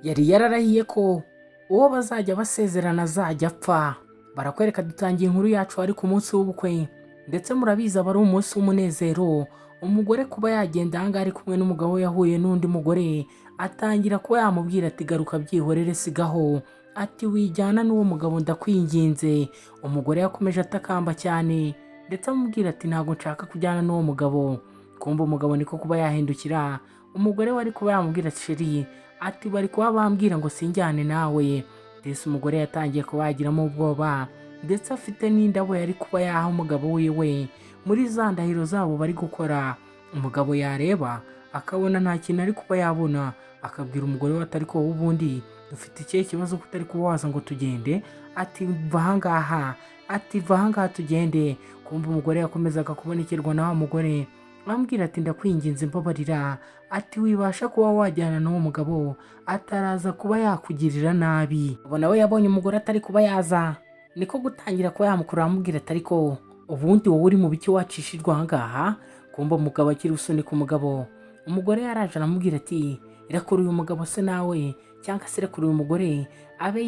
yari yararahiye ko uwo bazajya basezerana azajya apfa. Barakwereka dutangiye inkuru yacu ari ku munsi w'ubukwe, ndetse murabizi aba ari umunsi w'umunezero. Umugore kuba yagenda ahangaha ari kumwe n'umugabo yahuye n'undi mugore, atangira kuba yamubwira ati garuka byihorere sigaho, ati wijyana n'uwo mugabo ndakwinginze. Umugore yakomeje atakamba cyane ndetse amubwira ati ntabwo nshaka kujyana n'uwo mugabo. Kumva umugabo niko kuba yahindukira, umugore wari kuba yamubwira ati sheri, ati bari kuba bambwira ngo sinjyane nawe. Ndetse umugore yatangiye kuba yagiramo ubwoba, ndetse afite n'indabo yari kuba yaha umugabo wiwe muri za ndahiro zabo bari gukora. Umugabo yareba akabona nta kintu ari kuba yabona, akabwira umugore we atari ko ubundi dufite ikihe kibazo kutari kuba waza ngo tugende, ati va ahangaha, ati va ahangaha tugende. Kumva umugore yakomezaga kubonekerwa na wa mugore, bambwira ati ndakwinginze mbabarira, ati wibasha kuba wajyana n'uwo mugabo ataraza kuba yakugirira nabi. Ubona we yabonye umugore atari kuba yaza, niko gutangira kuba yamukurura amubwira ati ariko ubundi wowe uri mu biki wacishijwe ahangaha. Kumva umugabo akiri usunika umugabo, umugore yaraje aramubwira ati irakora uyu mugabo se nawe, cyangwa se irakora uyu mugore abe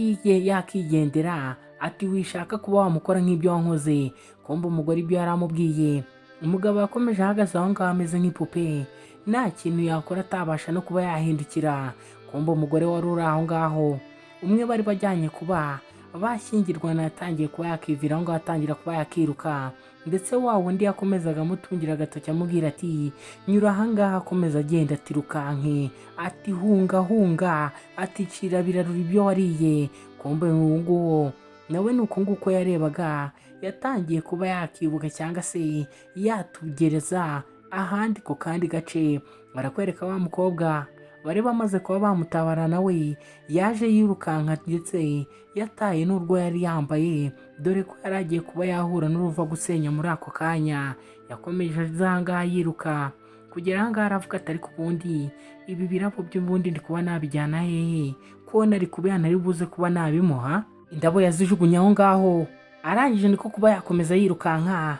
yakigendera, ati wishaka kuba wamukora nk'ibyo wankoze. Kumva umugore ibyo yaramubwiye, umugabo yakomeje ahagaze aho ngaho ameze nk'ipupe, nta kintu yakora atabasha no kuba yahindukira. Kumva umugore wari uri aho ngaho, umwe bari bajyanye kuba bashyingirwana, yatangiye kuba yakivira aho ngaho atangira kuba yakiruka, ndetse wa wundi yakomezaga amutungira agatoki amubwira ati nyura ahangaha, akomeza agenda ati rukanke, ati hunga hunga, ati cira birarura ibyo wariye. Kumva uwo nguwo nawe ni uko nguko yarebaga, yatangiye kuba yakibuka cyangwa se yatugereza ahandi ku kandi gace. Barakwereka wa mukobwa bari bamaze kuba bamutabara, nawe yaje yirukanka ndetse yataye n'urwo yari yambaye, dore ko yari agiye kuba yahura n'uruva gusenya muri ako kanya. Yakomeje ahangaha yiruka kugera ahangaha aravuga ati ariko ubundi ibi birabo by'ubundi ndi kuba nabijyana hehe, ko nari kuba nari buze kuba nabimuha. Indabo yazijugunye aho ngaho, arangije niko kuba yakomeza yirukanka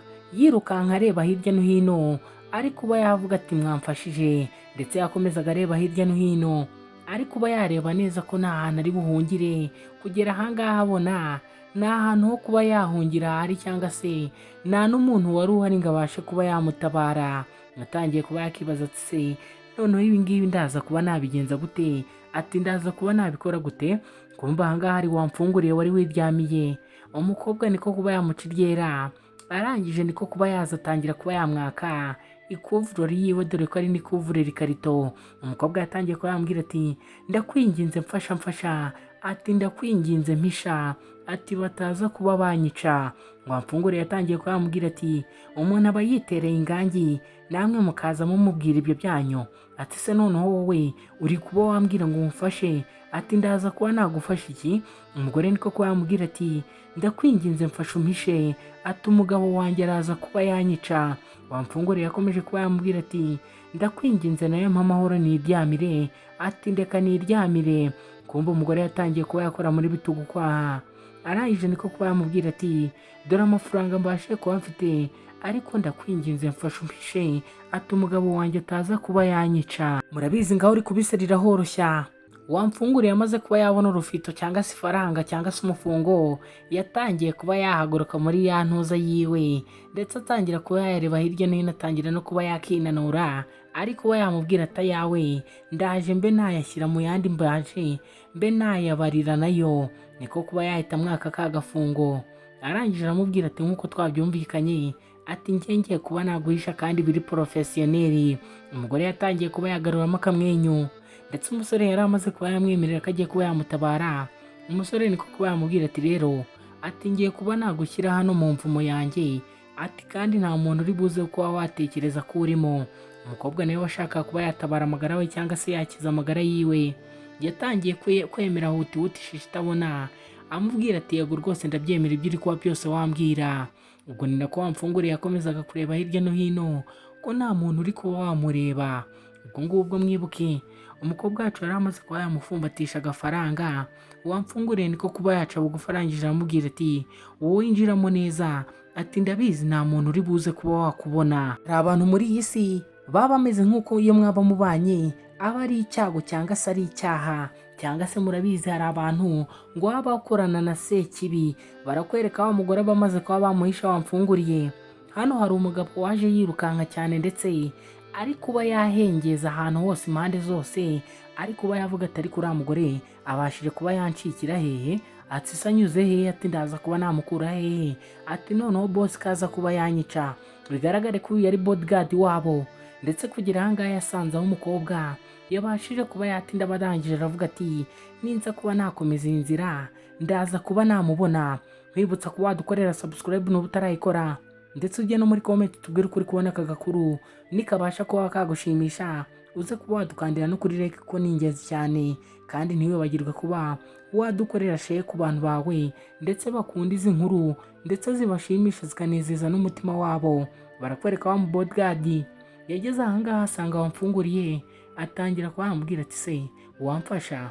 areba hirya no hino, ari kuba yavuga ati mwamfashije. Ndetse yakomezaga areba hirya no hino, ari kuba yareba neza ko nta hantu ari buhungire. Kugera ahangaha abona nta hantu ho kuba yahungira hari, cyangwa se nta n'umuntu wari uhari ngo abashe kuba yamutabara. Natangiye kuba yakibaza ati se noneho ibi ngibi ndaza kuba nabigenza gute, ati ndaza kuba nabikora gute. Kumva ahangaha hari wamfunguriye wari wiryamiye, umukobwa niko kuba yamuca iryera, arangije niko kuba yaza atangira kuba yamwaka ikuvurori yiwe, dore ko ari n'ikuvureri ikarito. Umukobwa yatangiye kuba yambwira ati ndakwinginze mfasha, ati ndakwinginze mpisha, ati bataza kuba banyica. Wamfunguriye yatangiye kuba yambwira ati umuntu aba yitereye ingangi, namwe mukaza mumubwira ibyo byanyu. Ati se noneho wowe uri kuba wambwira ngo umufashe, ati ndaza kuba nagufasha iki. Umugore niko kuba yambwira ati ndakwinginze mfasha umpishe, ati umugabo wanjye araza kuba yanyica. Wamfunguriye yakomeje kuba yambwira ati ndakwinginze nayo amahoro niryamire, ati ndeka niryamire. Kumva umugore yatangiye kuba yakora muri bitugu kwaha, arangije niko kuba yamubwira ati dore amafaranga mbashe kuba mfite, ariko ndakwinginze mfasha umpishe, ati umugabo wanjye ataza kuba yanyica. Murabizi ngaho uri kubiserira horoshya. Wamfunguriye amaze kuba yabona urufito cyangwa se ifaranga cyangwa se umufungo, yatangiye kuba yahaguruka muri ya ntuza yiwe, ndetse atangira kuba yareba hirya no hino, atangira no kuba yakinanura, ari kuba yamubwira ati yawe ndaje mbe nayashyira mu yandi, mbaje mbe nayabarira nayo. Niko kuba yahita mwaka ka gafungo, arangije aramubwira ati nk'uko twabyumvikanye, ati ngiye kuba naguhisha kandi biri porofesiyoneri. Umugore yatangiye kuba yagaruramo akamwenyu, ndetse umusore yari amaze kuba yamwemerera ko agiye kuba yamutabara. Umusore niko kuba yamubwira ati rero, ati ngiye kuba nagushyira hano mu mvumo yanjye, ati kandi nta muntu uri buze kuba watekereza ko urimo. Umukobwa nawe washaka kuba yatabara amagara we cyangwa se yakiza amagara yiwe, yatangiye kwemera huti shishi itabona, amubwira ati yego rwose ndabyemera ibyo uri kuba byose wambwira. Ubwo ni nako wamfunguriye yakomezaga kureba hirya no hino ko nta muntu uri kuba wamureba. Ubwo ngubwo mwibuke umukobwa wacu yari amaze kuba yamufumbatisha agafaranga. Wamfunguriye niko kuba yaca bugufi, arangije aramubwira ati wowe winjiramo neza, ati ndabizi nta muntu uri buze kuba wakubona. Hari abantu muri iyi si baba bameze nk'uko iyo mwaba mubanye aba ari icyago cyangwa se ari icyaha. Cyangwa se murabizi hari abantu ngo baba bakorana na sekibi, barakwereka wa mugore bamaze kuba bamuhisha wamfunguriye. Hano hari umugabo waje yirukanka cyane ndetse ari kuba yahengeza ahantu hose impande zose, ari kuba yavuga ati ariko uriya mugore abashije kuba yancikira hehe, ati se anyuze hehe, ati ndaza kuba namukura hehe, ati noneho bosi kaza kuba yanyica. Bigaragare ko uyu yari bodyguard wabo, ndetse kugira ahangaha yasanze aho umukobwa yabashije kuba yatinda abarangije, aravuga ati ninza kuba nakomeza iyi nzira ndaza kuba namubona. Nkwibutsa kuba wadukorera subscribe n'ubu utarayikora, ndetse ujye no muri comment tubwire ukuri kubona aka gakuru nikabasha kuba kagushimisha, uze kuba wadukandira no kuri like ko ni ingenzi cyane. Kandi ntiwibagirwe kuba wadukorera share ku bantu bawe ndetse bakunda izi nkuru ndetse zibashimisha zikanezeza n'umutima wabo. Barakwereka wa bodyguard yageze ahangaha asanga wamfunguriye, atangira kuba yamubwira ati se wamfasha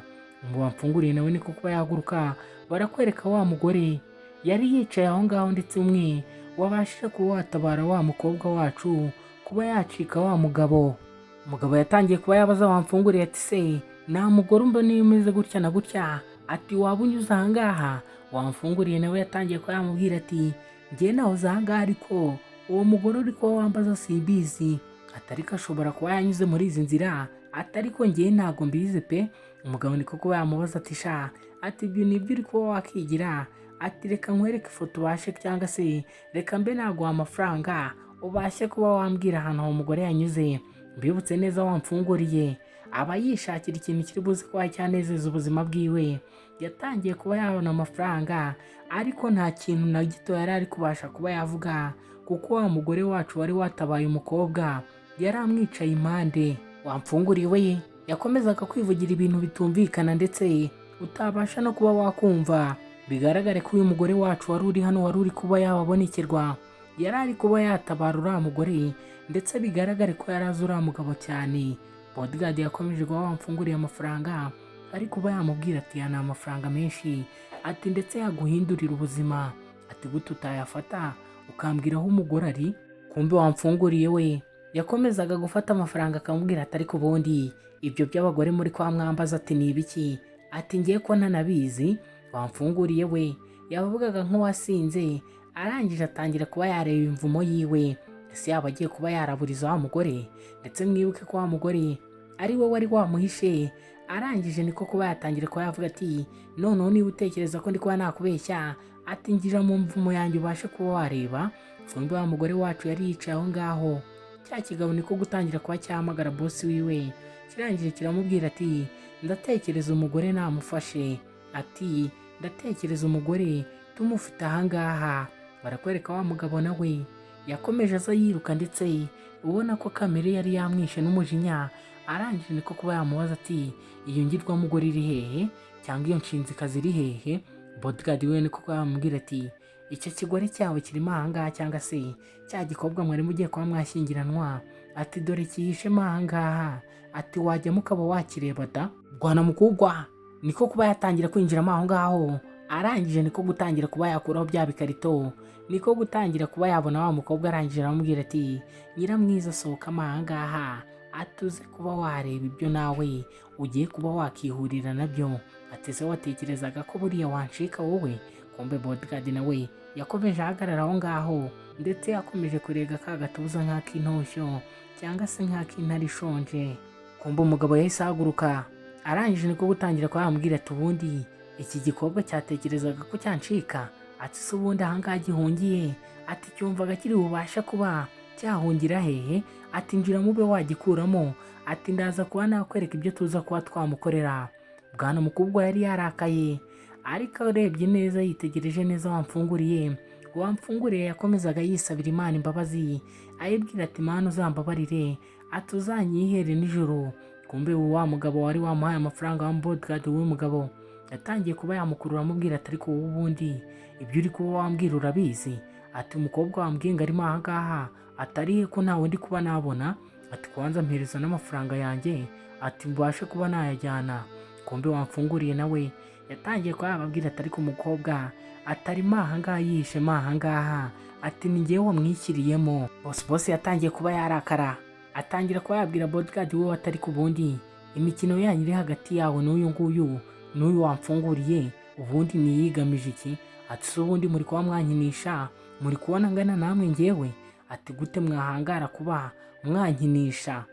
ngo wamfunguriye nawe niko kuba yaguruka. Barakwereka wa mugore yari yicaye aho ngaho, ndetse umwe wabashije kuba watabara wa mukobwa wacu kuba yacika wa mugabo. Umugabo yatangiye kuba yabaza wamfunguriye ati se nta mugore mbona iyo umeze gutya na gutya, ati waba unyuze ahangaha? Wamfunguriye nawe yatangiye kuba yamubwira ati njye nahoze ahangaha ariko uwo mugore uri kuba wambaza simbizi, atariko ashobora kuba yanyuze muri izi nzira, atariko njye ntago mbizi pe. Umugabo niko kuba yamubaza ati sha, ati ibyo nibyo uri kuba wakigira, ati reka nkwereke ifoto ubashe cyangwa se reka mbe naguha amafaranga ubashe kuba wambwira ahantu uwo mugore yanyuze. Mbibutse neza wamfunguriye aba yishakira ikintu kiri buze kuba cyanezeza ubuzima bwiwe. Yatangiye kuba yabona amafaranga ariko nta kintu na gito yari ari kubasha kuba yavuga, kuko wa mugore wacu wari watabaye umukobwa yari amwicaye impande. Wamfunguriwe yakomezaga kwivugira ibintu bitumvikana ndetse utabasha no kuba wakumva. Bigaragare ko uyu mugore wacu wari uri hano wari uri kuba yababonekerwa, yari ari kuba yatabara uriya mugore, ndetse bigaragare ko yari azi uriya mugabo cyane. Bodyguard yakomeje guha wamfunguriye amafaranga, ari kuba yamubwira ati yana amafaranga menshi, ati ndetse yaguhindurira ubuzima, ati gute utayafata ukambwira aho umugore ari. Kumbe wamfunguriye we yakomezaga gufata amafaranga akamubwira ati ariko ubundi ibyo by'abagore muri kwa mwambaza ati ni ibiki, ati ngiye ko ntanabizi. Wamfunguriye we yavugaga nk'uwasinze, arangije atangira kuba yareba imvumo yiwe, ese yaba agiye kuba yaraburiza wa mugore. Ndetse mwibuke ko wa mugore ari we wari wamuhishe. Arangije niko kuba yatangira kuba yavuga ati noneho niba utekereza ko ndi kuba nakubeshya, ati ngira mu mvumo yanjye ubashe kuba wareba. Kumbe wa mugore wacu yari yicaye aho ngaho, cya kigabo niko gutangira kuba cyahamagara bosi wiwe, kirangije kiramubwira ati ndatekereza umugore namufashe, ati ndatekereza umugore tumufite ahangaha. Barakwereka wa mugabo nawe yakomeje aza yiruka, ndetse ubona ko kamere yari yamwishe n'umujinya. Arangije niko kuba yamubaza ati iyo ngirwamugore iri hehe, cyangwa iyo nshinzikazi iri hehe? Bodyguard we niko kuba yamubwira ati icyo kigore cyawe kirimo ahangaha, cyangwa se cya gikobwa mwari mugiye kuba mwashyingiranwa, ati dore kihishemo ahangaha, ati wajyamo ukaba wakireba da. Rwana mukugwa niko kuba yatangira kwinjiramo aho ngaho. Arangije niko gutangira kuba yakuraho bya bikarito, niko gutangira kuba yabona wa mukobwa. Arangije aramubwira ati nyiramwiza sohokamo ahangaha, atuze kuba wareba ibyo nawe ugiye kuba wakihurira nabyo. Ati se watekerezaga ko buriya wancika wowe? Kumbe bodyguard nawe yakomeje ahagarara aho ngaho, ndetse yakomeje kurega ka gatuza nk'ak'intoshyo cyangwa se nk'ak'intare ishonje. Kumbe umugabo yahise ahaguruka. Arangije niko gutangira kuba yamubwira ati ubundi iki gikobwa cyatekerezaga ko cyancika, ati se ubundi ahangaha gihungiye, ati cyumvaga kiri bubasha kuba cyahungira hehe, ati njira mube wagikuramo, ati ndaza kuba nakwereka ibyo tuza kuba twamukorera. Bwana mukobwa yari yarakaye, ariko urebye neza yitegereje neza wamfunguriye. Wamfunguriye yakomezaga yisabira Imana imbabazi, ayibwira ati Mana uzambabarire, ati uzanyihere nijoro. Kumbe wa mugabo wari wamuhaye amafaranga wa bodyguard w'umugabo yatangiye kuba yamukurura amubwira ati ariko wowe ubundi ibyo uri kuba wambwira urabizi? Ati umukobwa wambwiye ngo arimo ahangaha, atarihe ko ntawe ndi kuba nabona, ati kwanza mpereza n'amafaranga yanjye, ati mbashe kuba nayajyana. Kumbe wamfunguriye nawe yatangiye kuba yababwira ati ariko umukobwa atarimo ahangaha yihishemo ahangaha, ati ni njyewe wamwishyiriyemo. Bosi yatangiye kuba yarakara, atangira kuba yabwira bodyguard we atari ku bundi imikino yanyu iri hagati yawe n'uyu nguyu n'uyu wamfunguriye ubundi niyigamije iki? Ati se ubundi muri kuba mwankinisha, muri kubona ngana namwe ngewe? Ati gute mwahangara kuba mwankinisha?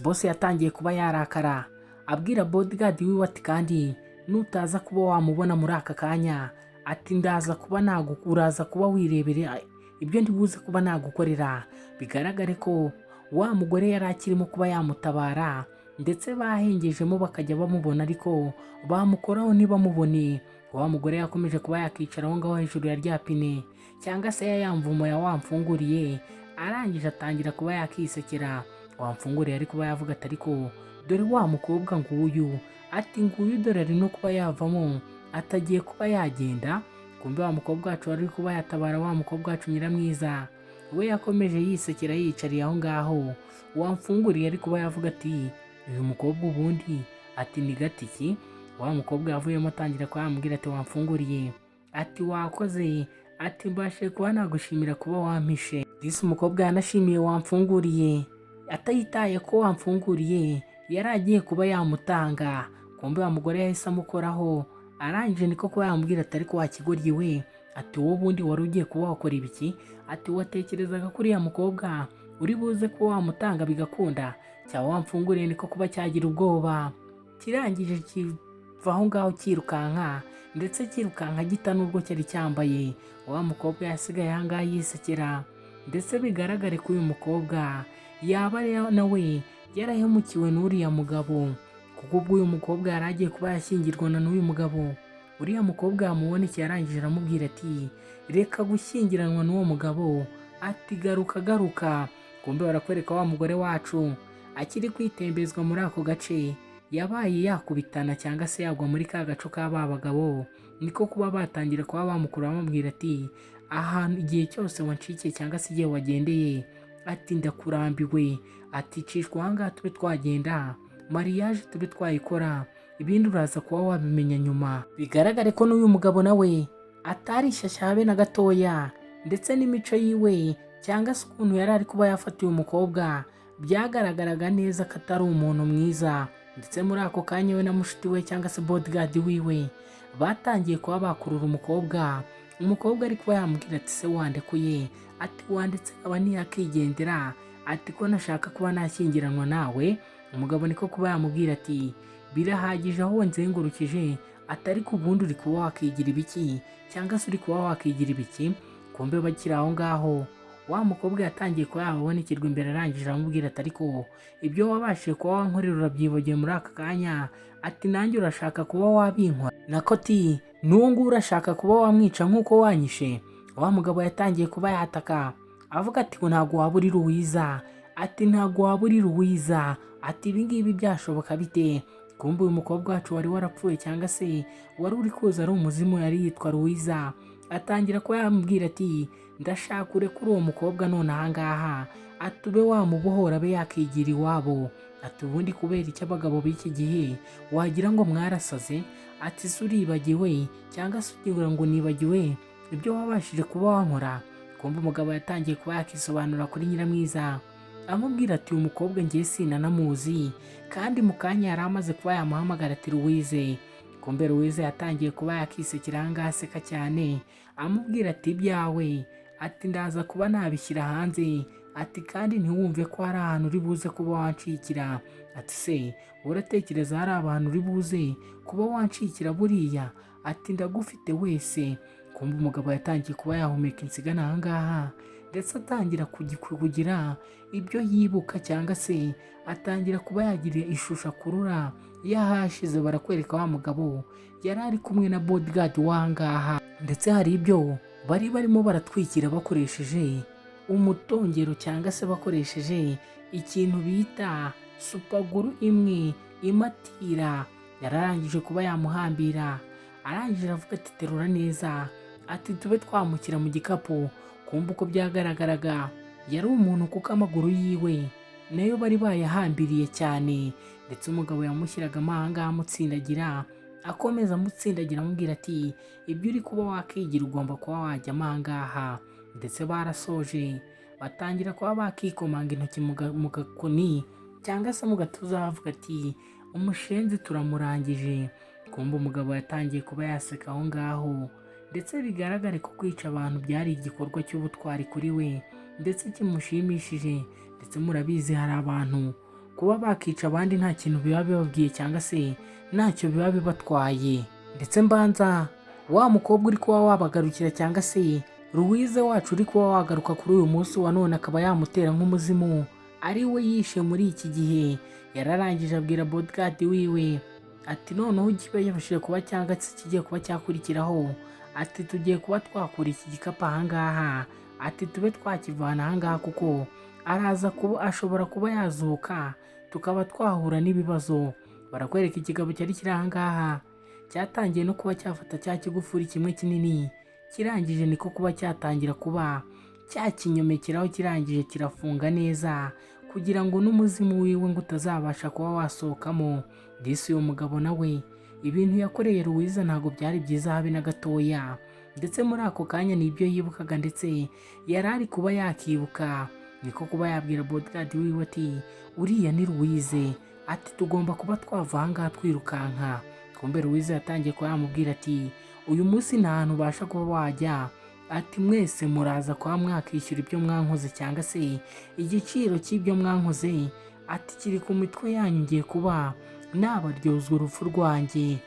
Bosi yatangiye kuba yarakara, abwira bodyguard wiwe ati kandi nutaza kuba wamubona muri aka kanya, ati ndaza kuba uraza kuba wirebera ibyo ndibuze kuba nagukorera. Bigaragare ko wa mugore yari akirimo kuba yamutabara, ndetse bahengejemo bakajya bamubona ariko bamukoraho ntibamubone. Wa mugore yakomeje kuba yakicara aho ngaho hejuru ya rya pine cyangwa se ya mvumo ya wamfunguriye, arangije atangira kuba yakisekera. Wamfunguriye ari kuba yavuga ati ariko dore wa mukobwa nguyu, ati nguyu dore ari no kuba yavamo, atagiye kuba yagenda. Kumbe wa mukobwa wacu wari kuba yatabara wa mukobwa wacu nyiramwiza, we yakomeje yisekera yicariye aho ngaho. Wamfunguriye ari kuba yavuga ati uyu mukobwa ubundi ati ni gatiki. Wa mukobwa yavuyemo atangira kuba yamubwira ati wamfunguriye, ati wakoze, ati mbashe kuba nagushimira kuba wampishe. Disi umukobwa yanashimiye wamfunguriye, atayitaye ko wamfunguriye yari agiye kuba yamutanga. Kumbe wa mugore yahise amukoraho, arangije niko kuba yamubwira ati ariko wakigoryi we, ati wowe ubundi wari ugiye kuba wakora ibiki? Ati watekerezaga kuri ya mukobwa uri buze kuba wamutanga bigakunda? Cyangwa wamfunguriye niko kuba cyagira ubwoba, kirangije kiva aho ngaho kirukanka, ndetse kirukanka gita n'ubwo cyari cyambaye. Wa mukobwa yasigaye aha ngaha yisekera, ndetse bigaragare ko uyu mukobwa yaba nawe yarahemukiwe n'uriya mugabo, kuko ubwo uyu mukobwa yari agiye kuba yashyingirwa na n'uyu mugabo. Uriya mukobwa yamubonekeye arangije aramubwira ati reka gushyingiranwa n'uwo mugabo, ati garuka. Kumbe barakwereka wa mugore wacu akiri kwitembezwa muri ako gace, yabaye yakubitana cyangwa se yagwa muri ka gaco k'aba bagabo. Niko kuba batangira kuba bamukura bamubwira ati ahantu igihe cyose wancikiye cyangwa se igihe wagendeye, ati ndakurambiwe, ati cishwa aha ngaha tube twagenda, mariage tube twayikora, ibindi uraza kuba wabimenya nyuma. Bigaragare ko n'uyu mugabo nawe atari shyashya habe na gatoya, ndetse n'imico yiwe cyangwa se ukuntu yari ari kuba yafatiye umukobwa byagaragaraga neza ko atari umuntu mwiza. Ndetse muri ako kanya we na mushiti we cyangwa se bodyguard wiwe batangiye kuba bakurura umukobwa ari kuba yamubwira ati se wandekuye, ati wanditse aba ntiyakigendera, ati ko nashaka kuba nashyingiranwa nawe. Umugabo niko kuba yamubwira ati birahagije aho nzengurukije, atari ku bundi uri kuba wakigira ibiki cyangwa se uri kuba wakigira ibiki. Kumbe bakiri aho ngaho wa mukobwa yatangiye kuba yabonekerwa imbere, arangije aramubwira ati ariko ibyo wabashije kuba wankorera urabyibogeye muri aka kanya, ati nanjye urashaka kuba wabinkwa nako ti n'uwo nguwo urashaka kuba wamwica nk'uko wanyishe. Wa mugabo yatangiye kuba yataka avuga ati ngo ntabwo waba uri Ruwiza, ati ntabwo waba uri Ruwiza, ati ibingibi byashoboka bite? Kumbe uyu mukobwa wacu wari warapfuye cyangwa se wari uri kuza ari umuzimu, yari yitwa Ruwiza. Atangira kuba yamubwira ati ndashaka urekure uwo mukobwa none aha ngaha, atube wamubohora abe yakigira iwabo. Ati ubundi kubera icyo abagabo b'iki gihe wagira ngo mwarasaze? Ati se uribagiwe cyangwa se ugira ngo nibagiwe ibyo wabashije kuba wankora? Kumbe umugabo yatangiye kuba yakisobanura kuri nyiramwiza, amubwira ati uyu mukobwa ngiye sinanamuzi, kandi mu kanya yari amaze kuba yamuhamagara ati Ruwize. Kumbe Ruwize yatangiye kuba yakisekera aha ngaha aseka cyane, amubwira ati ibyawe, ati ndaza kuba nabishyira hanze, ati kandi ntiwumve ko hari ahantu uri buze kuba wancikira. Ati se uratekereza hari abantu uri buze kuba wancikira buriya? Ati ndagufite wese. Kumbe umugabo yatangiye kuba yahumeka insigana aha ngaha, ndetse atangira kugira ibyo yibuka cyangwa se atangira kuba yagira ishusho akurura yahashize. Barakwereka wa mugabo yari ari kumwe na bodyguard w'aha ngaha, ndetse hari ibyo bari barimo baratwikira bakoresheje umutongero cyangwa se bakoresheje ikintu bita supaguru imwe imatira. Yararangije kuba yamuhambira, arangije avuga ati terura neza, ati tube twamukira mu gikapu. Kumva uko byagaragaraga yari umuntu kuko amaguru yiwe nayo bari bayahambiriye cyane, ndetse umugabo yamushyiragamo aha ngaha amutsindagira, akomeza amutsindagira amubwira ati ibyo uri kuba wakigira ugomba kuba wajyamo aha ngaha. Ndetse barasoje batangira kuba bakikomanga intoki mu gakoni cyangwa se mu gatuza, bavuga ati umushenzi turamurangije. Kumbe umugabo yatangiye kuba yaseka aho ngaho, ndetse bigaragare ko kwica abantu byari igikorwa cy'ubutwari kuri we ndetse kimushimishije. Ndetse murabizi hari abantu kuba bakica abandi nta kintu biba bibabwiye cyangwa se ntacyo biba bibatwaye. Ndetse mbanza wa mukobwa uri kuba wabagarukira cyangwa se Louise wacu uri kuba wagaruka kuri uyu munsi wa none akaba yamutera nk'umuzimu ari we yishe muri iki gihe. Yararangije abwira bodyguard wiwe ati noneho ikiba yabashije kuba cyangwa se kigiye kuba cyakurikiraho, ati tugiye kuba twakura iki gikapu ahangaha, ati tube twakivana ahangaha kuko araza kuba ashobora kuba yazuka tukaba twahura n'ibibazo. Barakwereka ikigabo cyari kiri ahangaha cyatangiye no kuba cyafata cya kigufuri kimwe kinini, kirangije niko kuba cyatangira kuba cyakinyomekeraho, kirangije kirafunga neza kugira ngo n'umuzimu wiwe ngo utazabasha kuba wasohokamo. Disi uyu mugabo nawe ibintu yakoreye Louise ntabwo byari byiza habe na gatoya, ndetse muri ako kanya nibyo yibukaga ndetse yari ari kuba yakibuka. Niko kuba yabwira bodyguard wiwe ati uriya ni Louise, ati tugomba kuba twava ahangaha twirukanka. Kumbe Louise yatangiye kuba yamubwira ati uyu munsi nta hantu ubasha kuba wajya, ati mwese muraza kuba mwakishyura ibyo mwankoze cyangwa se igiciro cy'ibyo mwankoze, ati kiri ku mitwe yanyu, ngiye kuba nabaryozwa urupfu rwanjye.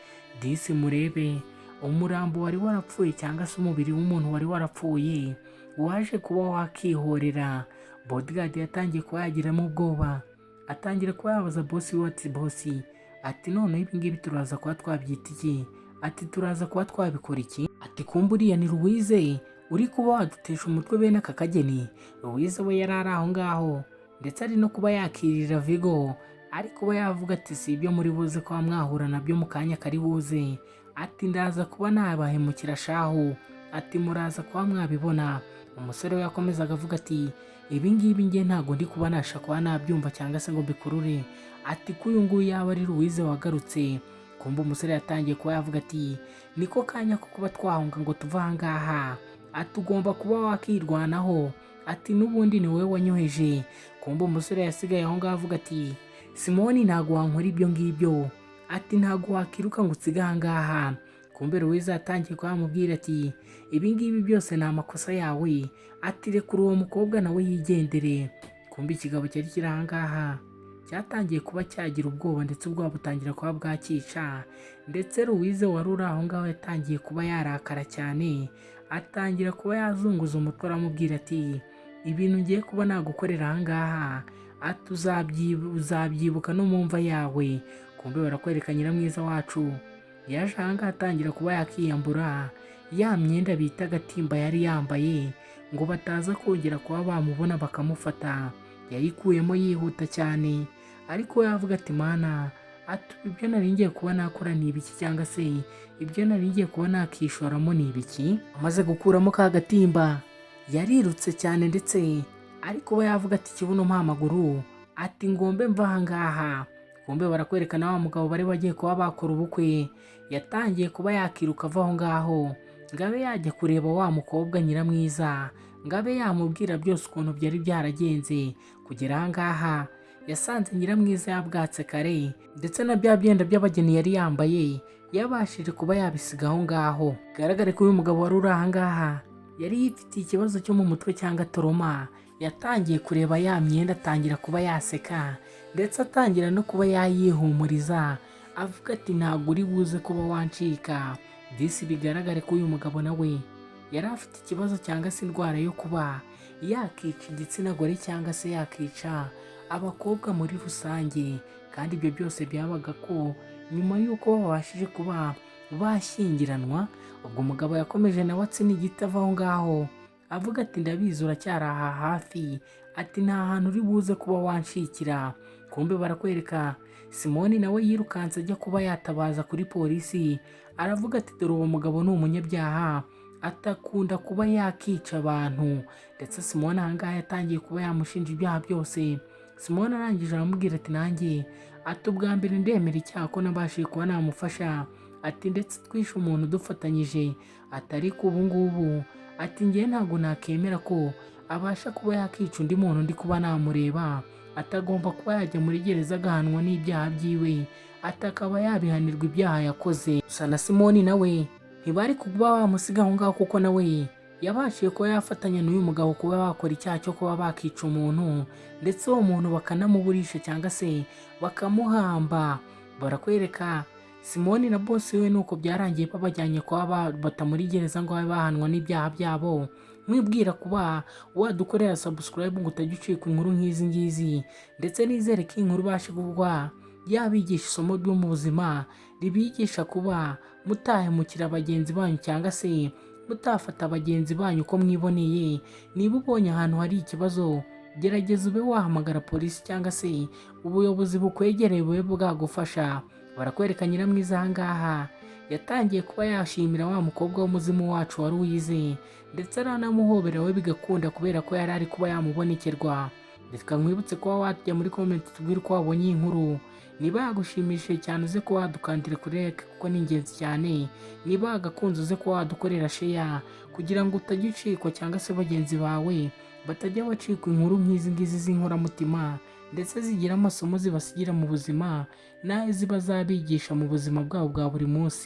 Disi murebe umurambo wari warapfuye cyangwa se umubiri w'umuntu wari warapfuye waje kuba wakihorera. Bodyguard yatangiye kuba yagiramo ubwoba, atangira kuba yabaza bosi we ati bosi, ati noneho ibi ngibi turaza kuba twabyita iki, ati turaza kuba twabikora iki, ati kumbe uriya ni Louise uri kuba wadutesha umutwe bene aka kageni. Louise we yari ari aho ngaho ndetse ari no kuba yakirira Vigo, ari kuba yavuga ati si ibyo muri buze kuba mwahura nabyo mu kanya kari buze, ati ndaza kuba nabahemukira shahu, ati muraza kuba mwabibona. Umusore we yakomezaga avuga ati ibi ngibi nge ntabwo ndi kuba nasha kuba nabyumva cyangwa se ngo mbikurure, ati ko uyu nguyu yaba ari Louise wagarutse. Kumbe umusore yatangiye kuba yavuga ati niko kanya ko kuba twahunga ngo tuva ahangaha, ati ugomba kuba wakirwanaho, ati n'ubundi ni wowe wanyoheje. Kumbe umusore yasigaye aho ngaho avuga ati Simoni ntabwo wankora ibyo ngibyo, ati ntabwo wakiruka ngo utsige ahangaha. Kumbe Louise yatangiye kuba yamubwira ati ibi ngibi byose ni amakosa yawe, ati rekura uwo mukobwa nawe yigendere. Kumbe ikigabo cyari kiri ahangaha cyatangiye kuba cyagira ubwoba ndetse ubwoba butangira kuba bwakica, ndetse Louise wari uri aho ngaho yatangiye kuba yarakara cyane, atangira kuba yazunguza umutwe aramubwira ati ibintu ngiye kuba nagukorera ahangaha, ati uzabyibuka no mu mva yawe. Kumbe barakwereka nyiramwiza wacu yaje ahangaha atangira kuba yakiyambura ya myenda bita agatimba yari yambaye ngo bataza kongera kuba bamubona bakamufata. Yayikuyemo yihuta cyane, ariko yavuga ati mana, ati ibyo nari ngiye kuba nakora ni ibiki cyangwa se ibyo nari ngiye kuba nakishoramo ni ibiki. Amaze gukuramo ka gatimba yarirutse cyane ndetse ariko kuba yavuga ati kibuno mpa amaguru, ati ngombe mva ahangaha. Kumbe barakwerekana wa mugabo bari bagiye kuba bakora ubukwe yatangiye kuba yakiruka ava aho ngaho ngabe yajya kureba wa mukobwa nyiramwiza, ngabe yamubwira byose ukuntu byari byaragenze. Kugera ahangaha yasanze nyiramwiza yabwatse kare, ndetse na bya byenda by'abageni yari yambaye yabashije kuba yabisiga aho ngaho. Bigaragare ko uyu mugabo wari uri ahangaha yari yifitiye ikibazo cyo mu mutwe cyangwa toroma. Yatangiye kureba ya myenda atangira kuba yaseka, ndetse atangira no kuba yayihumuriza avuga ati ntabwo uri buze kuba wancika. Disi bigaragare ko uyu mugabo nawe yari afite ikibazo cyangwa se indwara yo kuba yakica igitsina gore cyangwa se yakica abakobwa muri rusange, kandi ibyo byose byabaga ko nyuma y'uko babashije kuba bashyingiranwa. Ubwo umugabo yakomeje nawe atsina igiti ava aho ngaho avuga ati ndabizi uracyari aha hafi, ati nta hantu uri buze kuba wanshikira. Kumbe barakwereka Simoni nawe yirukanse ajya kuba yatabaza kuri polisi, aravuga ati dore uwo mugabo ni umunyabyaha, atakunda kuba yakica abantu. Ndetse Simoni ahangaha yatangiye kuba yamushinja ibyaha byose. Simoni arangije aramubwira ati nanjye, ati ubwa mbere ndemera icyaha ko nabashije kuba namufasha, ati ndetse twishe umuntu dufatanyije, atari ku ubu ngubu, ati ngiye ntabwo nakemera ko abasha kuba yakica undi muntu ndi kuba namureba, atagomba kuba yajya muri gereza agahanwa n'ibyaha byiwe, atakaba yabihanirwa ibyaha yakoze. Gusa na Simoni nawe ntibari kuba bamusiga aho ngaho, kuko nawe yabashije kuba yafatanya n'uyu mugabo kuba bakora icyaha cyo kuba bakica umuntu, ndetse uwo muntu bakanamuburisha cyangwa se bakamuhamba. Barakwereka Simoni na boss we nuko byarangiye babajyanye kuba bata muri gereza ngo babe bahanwa n'ibyaha byabo. Mwibwira kuba wadukorera subscribe ngo utajya ucika inkuru nk'izi ngizi, ndetse nizere ko inkuru ibashe kuvugwa yabigisha isomo ryo mu buzima, ribigisha kuba mutahemukira bagenzi banyu cyangwa se mutafata bagenzi banyu uko mwiboneye. Niba ubonye ahantu hari ikibazo, gerageza ube wahamagara polisi cyangwa se ubuyobozi bukwegereye bube bwagufasha. Barakwereka Nyiramwiza aha ngaha yatangiye kuba yashimira wa mukobwa w'umuzimu wacu wari uyize, ndetse aranamuhobera we bigakunda kubera ko yari ari kuba yamubonekerwa. Reka nkwibutse kuba wajya muri comment tubwire uko wabonye iyi nkuru. Niba yagushimishije cyane uze kuba wadukandira kuri like kuko ni ingenzi cyane. Niba wagakunze uze kuba wadukorera share kugira ngo utajya ucikwa cyangwa se bagenzi bawe batajya bacikwa inkuru nk'izi ngizi z'inkoramutima, ndetse zigira amasomo zibasigira mu buzima, nayo ziba zabigisha mu buzima bwabo bwa buri munsi.